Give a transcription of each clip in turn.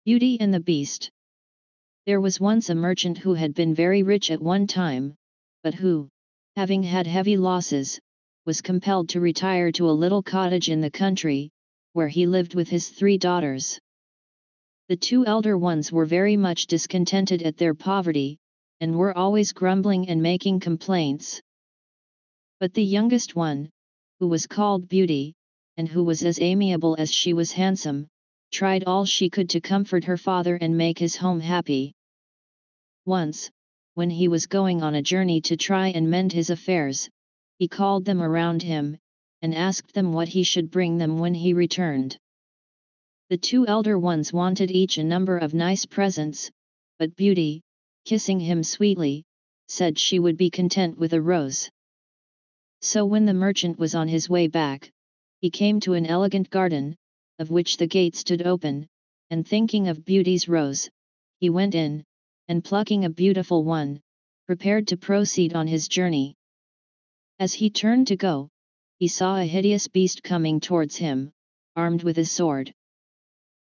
Beauty and the Beast. There was once a merchant who had been very rich at one time, but who, having had heavy losses, was compelled to retire to a little cottage in the country, where he lived with his 3 daughters. The 2 elder ones were very much discontented at their poverty, and were always grumbling and making complaints. But the youngest one, who was called Beauty, and who was as amiable as she was handsome, tried all she could to comfort her father and make his home happy. Once, when he was going on a journey to try and mend his affairs, he called them around him, and asked them what he should bring them when he returned. The 2 elder ones wanted each a number of nice presents, but Beauty, kissing him sweetly, said she would be content with a rose. So when the merchant was on his way back, he came to an elegant garden, of which the gate stood open, and thinking of Beauty's rose, he went in, and plucking a beautiful one, prepared to proceed on his journey. As he turned to go, he saw a hideous beast coming towards him, armed with a sword.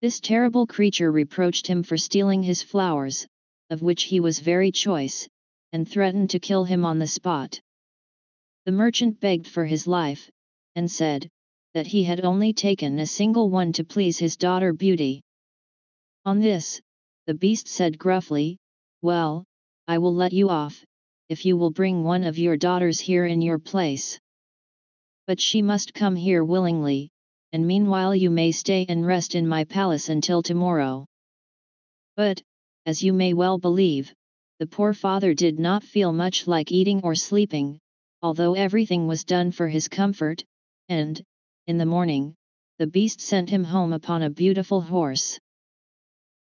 This terrible creature reproached him for stealing his flowers, of which he was very choice, and threatened to kill him on the spot. The merchant begged for his life, and said that he had only taken a single one to please his daughter Beauty. On this, the beast said gruffly, "Well, I will let you off, if you will bring one of your daughters here in your place. But she must come here willingly, and meanwhile you may stay and rest in my palace until tomorrow." But, as you may well believe, the poor father did not feel much like eating or sleeping, although everything was done for his comfort, and, in the morning, the beast sent him home upon a beautiful horse.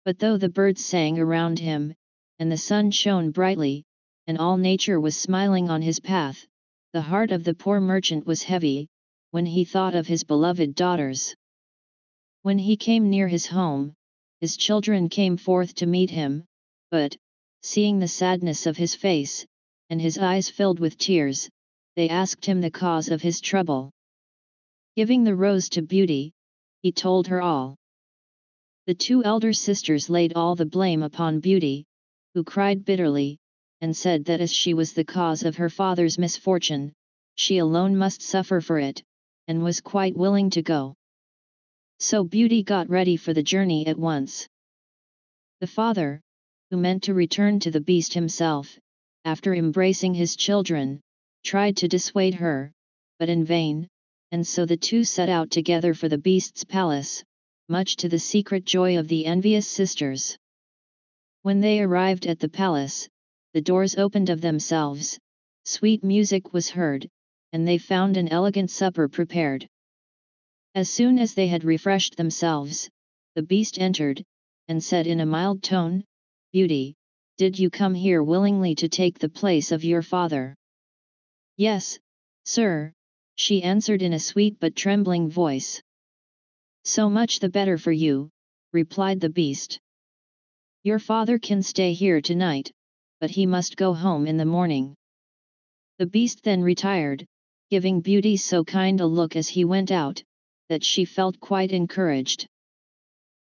But though the birds sang around him, and the sun shone brightly, and all nature was smiling on his path, the heart of the poor merchant was heavy, when he thought of his beloved daughters. When he came near his home, his children came forth to meet him, but, seeing the sadness of his face, and his eyes filled with tears, they asked him the cause of his trouble. Giving the rose to Beauty, he told her all. The 2 elder sisters laid all the blame upon Beauty, who cried bitterly, and said that as she was the cause of her father's misfortune, she alone must suffer for it, and was quite willing to go. So Beauty got ready for the journey at once. The father, who meant to return to the beast himself, after embracing his children, tried to dissuade her, but in vain, and so the 2 set out together for the beast's palace, much to the secret joy of the envious sisters. When they arrived at the palace, the doors opened of themselves, sweet music was heard, and they found an elegant supper prepared. As soon as they had refreshed themselves, the beast entered, and said in a mild tone, "Beauty, did you come here willingly to take the place of your father?" "Yes, sir," she answered in a sweet but trembling voice. "So much the better for you," replied the beast. "Your father can stay here tonight, but he must go home in the morning." The beast then retired, giving Beauty so kind a look as he went out, that she felt quite encouraged.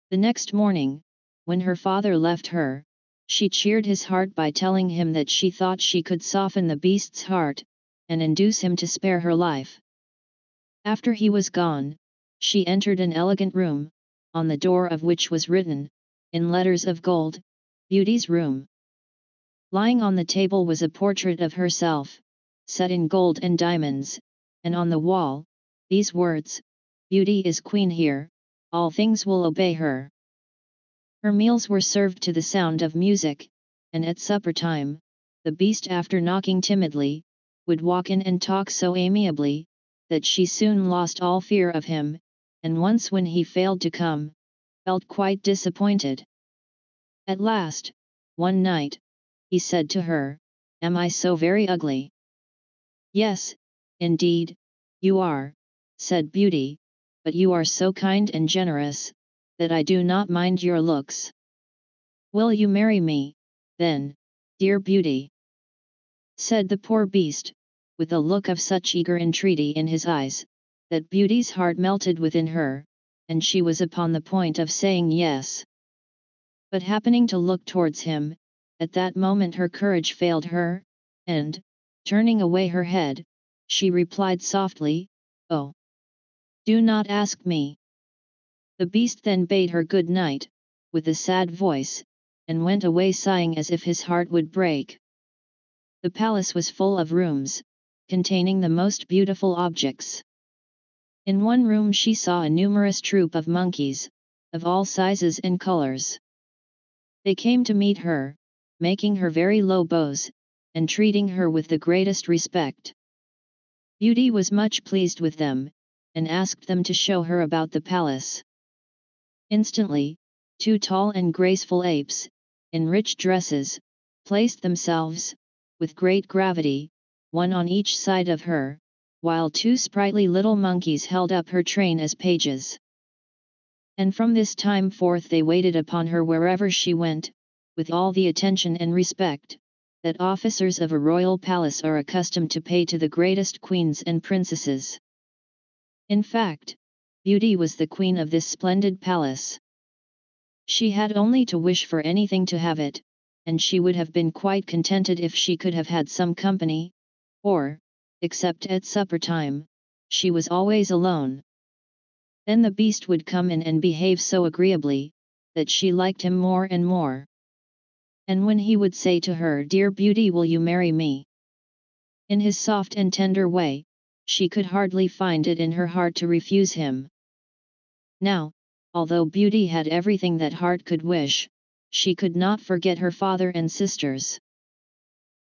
The next morning, when her father left her, she cheered his heart by telling him that she thought she could soften the beast's heart, and induce him to spare her life. After he was gone, she entered an elegant room, on the door of which was written, in letters of gold, "Beauty's room." Lying on the table was a portrait of herself, set in gold and diamonds, and on the wall, these words, "Beauty is queen here, all things will obey her." Her meals were served to the sound of music, and at supper time, the beast, after knocking timidly, would walk in and talk so amiably, that she soon lost all fear of him, and once when he failed to come, felt quite disappointed. At last, one night, he said to her, "Am I so very ugly?" "Yes, indeed, you are," said Beauty, "but you are so kind and generous, that I do not mind your looks. Will you marry me, then, dear Beauty?" said the poor beast, with a look of such eager entreaty in his eyes, that Beauty's heart melted within her, and she was upon the point of saying yes. But happening to look towards him, at that moment her courage failed her, and, turning away her head, she replied softly, "Oh, do not ask me." The beast then bade her good night, with a sad voice, and went away sighing as if his heart would break. The palace was full of rooms, containing the most beautiful objects. In one room she saw a numerous troop of monkeys, of all sizes and colors. They came to meet her, making her very low bows, and treating her with the greatest respect. Beauty was much pleased with them, and asked them to show her about the palace. Instantly, two tall and graceful apes, in rich dresses, placed themselves, with great gravity, one on each side of her, while two sprightly little monkeys held up her train as pages. And from this time forth they waited upon her wherever she went, with all the attention and respect that officers of a royal palace are accustomed to pay to the greatest queens and princesses. In fact, Beauty was the queen of this splendid palace. She had only to wish for anything to have it, and she would have been quite contented if she could have had some company, or, except at supper time, she was always alone. Then the beast would come in and behave so agreeably, that she liked him more and more. And when he would say to her, "Dear Beauty, will you marry me?" in his soft and tender way, she could hardly find it in her heart to refuse him. Now, although Beauty had everything that heart could wish, she could not forget her father and sisters.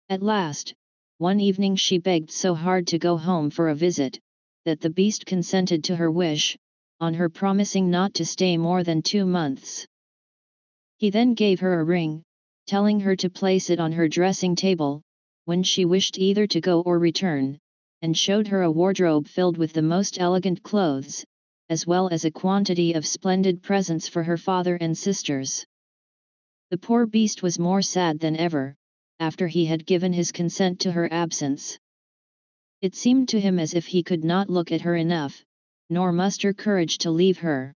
At last, one evening she begged so hard to go home for a visit, that the beast consented to her wish, on her promising not to stay more than 2 months. He then gave her a ring, telling her to place it on her dressing table, when she wished either to go or return, and showed her a wardrobe filled with the most elegant clothes, as well as a quantity of splendid presents for her father and sisters. The poor beast was more sad than ever, after he had given his consent to her absence. It seemed to him as if he could not look at her enough, nor muster courage to leave her.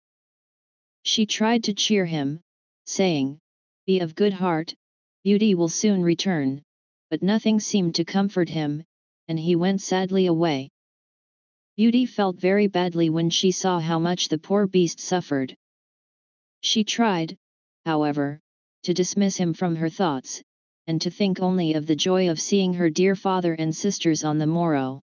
She tried to cheer him, saying, "Be of good heart, Beauty will soon return," but nothing seemed to comfort him, and he went sadly away. Beauty felt very badly when she saw how much the poor beast suffered. She tried, however, to dismiss him from her thoughts, and to think only of the joy of seeing her dear father and sisters on the morrow.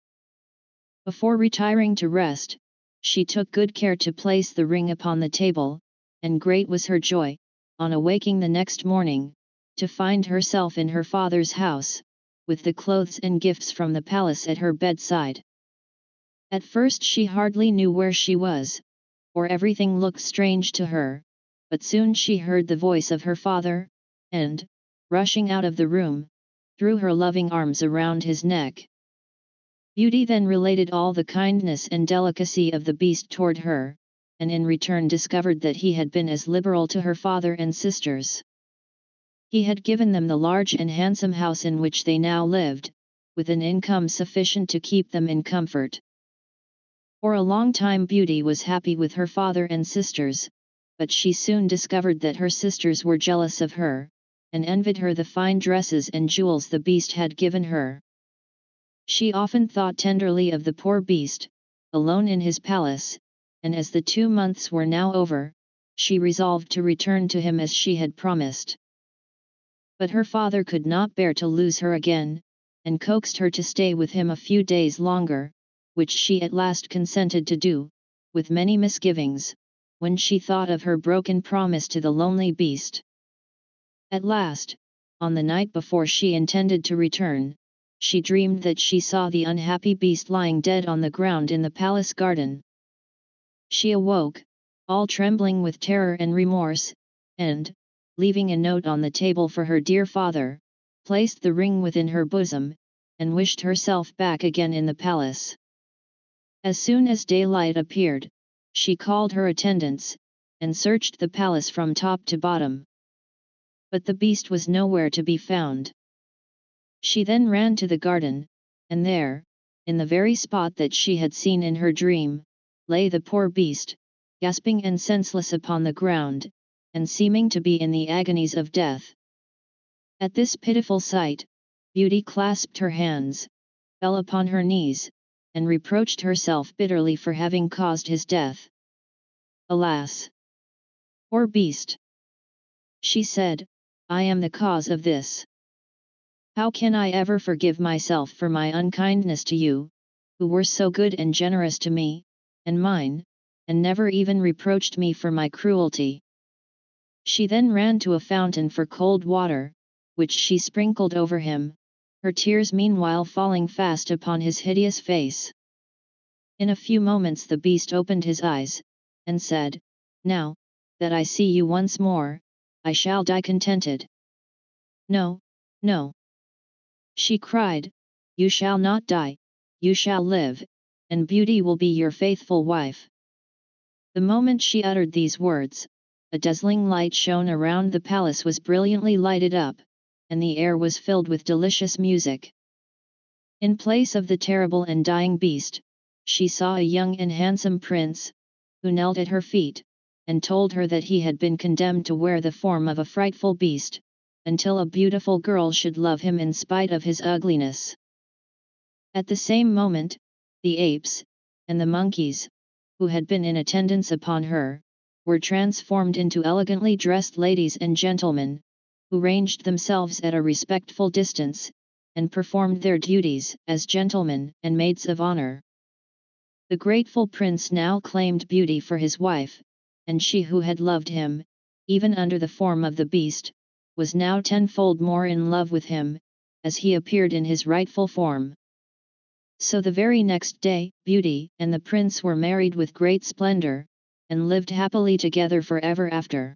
Before retiring to rest, she took good care to place the ring upon the table, and great was her joy, on awaking the next morning, to find herself in her father's house, with the clothes and gifts from the palace at her bedside. At first she hardly knew where she was, for everything looked strange to her, but soon she heard the voice of her father, and, rushing out of the room, threw her loving arms around his neck. Beauty then related all the kindness and delicacy of the beast toward her, and in return discovered that he had been as liberal to her father and sisters. He had given them the large and handsome house in which they now lived, with an income sufficient to keep them in comfort. For a long time Beauty was happy with her father and sisters, but she soon discovered that her sisters were jealous of her, and envied her the fine dresses and jewels the beast had given her. She often thought tenderly of the poor beast, alone in his palace, and as the 2 months were now over, she resolved to return to him as she had promised. But her father could not bear to lose her again, and coaxed her to stay with him a few days longer, which she at last consented to do, with many misgivings, when she thought of her broken promise to the lonely beast. At last, on the night before she intended to return, she dreamed that she saw the unhappy beast lying dead on the ground in the palace garden. She awoke, all trembling with terror and remorse, and, leaving a note on the table for her dear father, placed the ring within her bosom, and wished herself back again in the palace. As soon as daylight appeared, she called her attendants, and searched the palace from top to bottom. But the beast was nowhere to be found. She then ran to the garden, and there, in the very spot that she had seen in her dream, lay the poor beast, gasping and senseless upon the ground, and seeming to be in the agonies of death. At this pitiful sight, Beauty clasped her hands, fell upon her knees, and reproached herself bitterly for having caused his death. "Alas! Poor beast!" she said, "I am the cause of this. How can I ever forgive myself for my unkindness to you, who were so good and generous to me, and mine, and never even reproached me for my cruelty?" She then ran to a fountain for cold water, which she sprinkled over him, her tears meanwhile falling fast upon his hideous face. In a few moments the beast opened his eyes, and said, "Now that I see you once more, I shall die contented." "No, no," she cried, "you shall not die, you shall live, and Beauty will be your faithful wife." The moment she uttered these words, a dazzling light shone around the palace, was brilliantly lighted up, and the air was filled with delicious music. In place of the terrible and dying beast, she saw a young and handsome prince, who knelt at her feet, and told her that he had been condemned to wear the form of a frightful beast, until a beautiful girl should love him in spite of his ugliness. At the same moment, the apes, and the monkeys, who had been in attendance upon her, were transformed into elegantly dressed ladies and gentlemen, who ranged themselves at a respectful distance, and performed their duties as gentlemen and maids of honor. The grateful prince now claimed Beauty for his wife, and she who had loved him, even under the form of the beast, was now tenfold more in love with him, as he appeared in his rightful form. So the very next day, Beauty and the prince were married with great splendor, and lived happily together forever after.